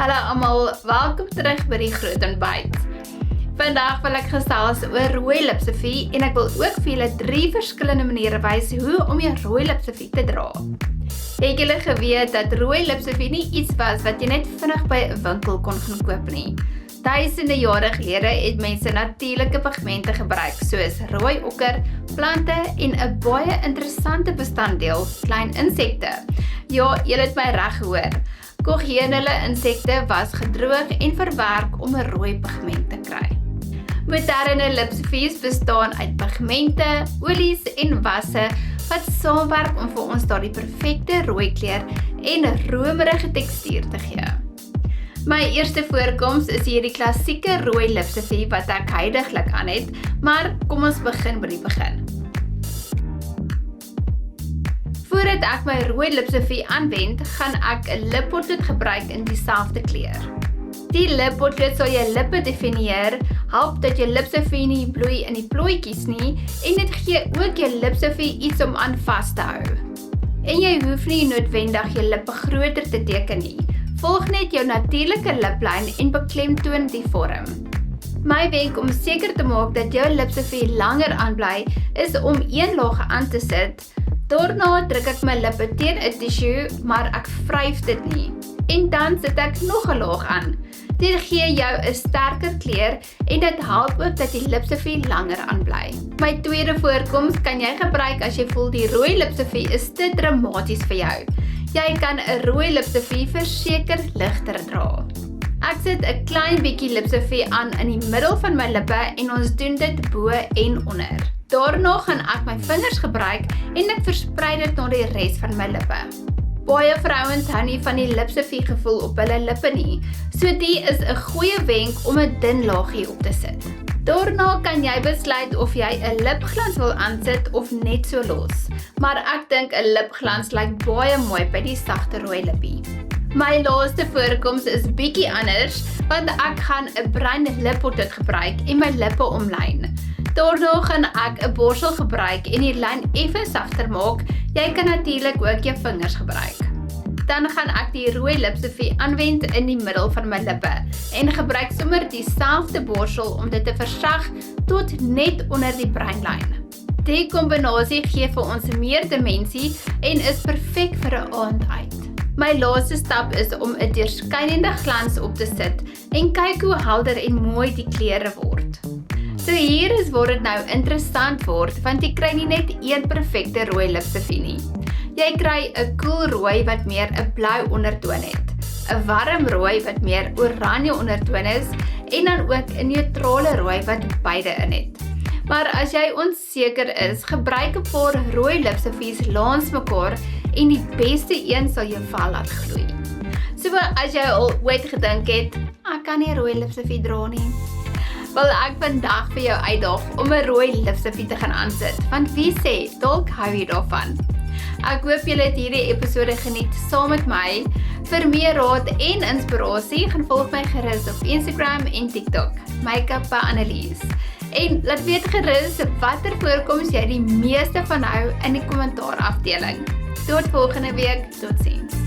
Hallo almal, welkom terug by die Groot Ontbyt. Vandag wil ek gesels oor rooi lipstifie en ek wil ook vir julle 3 verskillende maniere wys hoe om jou rooi lipstifie te dra. Het julle geweet dat rooi lipstifie nie iets was wat jy net vinnig by 'n winkel kon gaan koop nie? Duisende jare gelede het mense natuurlike pigmente gebruik soos rooi okker, plante en 'n baie interessante bestanddeel, klein insekte. Ja, julle het my reg gehoor. Kogenele insekte was gedroog en verwerk om 'n rooi pigment te kry. Moderne lipstifies bestaan uit pigmente, olies en wasse wat saamwerk om vir ons daardie perfekte rooi kleur en romerige tekstuur te gee. My eerste voorkoms is hierdie klassieke rooi lipstifie wat ek huidiglik aan het, maar kom ons begin by die begin. Voordat ek my rooi lipstifie aanwend, gaan ek 'n lippotlood gebruik in dieselfde kleur. Die lippotlood sal jou lippe definieer, help dat jou lipstifie nie bloei in die plooitjies nie en dit gee ook jou lipstifie iets om aan vas te hou. En jy hoef nie noodwendig jou lippe groter te teken nie. Volg net jou natuurlike liplyn en beklemtoon die vorm. My wenk om seker te maak dat jou lipstifie langer aanbly is om een laag aan te sit. Daarna druk ek my lippe teen 'n tissue, maar ek vryf dit nie. En dan sit ek nog 'n laag aan. Dit gee jou 'n sterker kleur en dit help ook dat die lipstifie langer aanbly. My tweede voorkoms kan jy gebruik as jy voel die rooi lipstifie is te dramaties vir jou. Jy kan 'n rooi lipstifie verseker ligter dra. Ek sit 'n klein bietjie lipstifie aan in die middel van my lippe en ons doen dit bo en onder. Daarna gaan ek my vingers gebruik en ek versprei dit na die res van my lippe. Baie vrouens hou nie van die lipstifie gevoel op hulle lippe nie, so die is 'n goeie wenk om 'n dun laagie op te sit. Daarna kan jy besluit of jy 'n lipglans wil aansit of net so los, maar ek dink 'n lipglans lyk baie mooi by die sagte rooi lippie. My laaste voorkoms is bietjie anders, want ek gaan 'n bruin lippotlood gebruik en my lippe omlyn. Daarna gaan ek 'n borsel gebruik en die lyn effe sagter maak. Jy kan natuurlik ook jou vingers gebruik. Dan gaan ek die rooi lipstifie aanwend in die middel van my lippe en gebruik sommer dieselfde borsel om dit te versag tot net onder die breinlyn. Die kombinasie gee vir ons meer dimensie en is perfek vir 'n aand uit. My laaste stap is om 'n deurskynende glans op te sit en kyk hoe helder en mooi die kleure word. So hier is waar dit nou interessant word, want jy kry nie net een perfekte rooi lipstifie nie. Jy kry 'n koel rooi wat meer 'n blou ondertoon het, 'n warm rooi wat meer oranje ondertoon is en dan ook 'n neutrale rooi wat beide in het. Maar as jy onseker is, gebruik 'n paar rooi lipstifies langs mekaar en die beste een sal jou vel laat gloei. So as jy al ooit gedink het, ek kan nie rooi lipstifie dra nie, wil ek vandag vir jou uitdaag om 'n rooi lipstifie te gaan aansit, want wie sê, dalk hou jy daarvan. Ek hoop julle het hierdie episode geniet saam met my. Vir meer raad en inspirasie, gaan volg my gerus op Instagram en TikTok, Makeup by Annelies. En laat weet gerus watter voorkoms jy die meeste van hou in die kommentaar afdeling. Tot volgende week, totsiens.